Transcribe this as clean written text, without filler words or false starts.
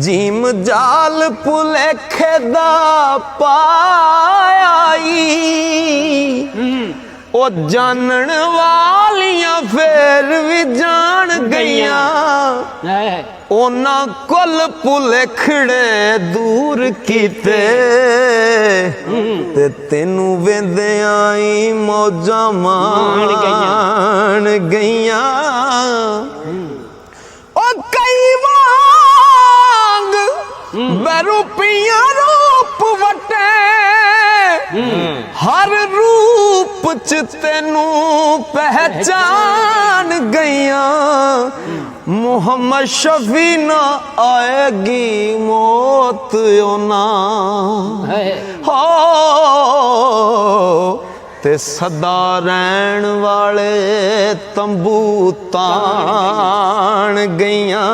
gym जाल भुलेखे दा पाई ओ जानन वालियां फिर भी जान गईयां ओना कुल भुलेखड़े दूर कीते ते तेनू वेंदे आई मौजा मान गईयां ओ कई वांग बरूपियां रूप वटे हर रूप च तेनू पहचान गईयां मुहम्मद शफी ना आएगी मौत ओना हो ते सदा रहन वाले तंबू तान गईयां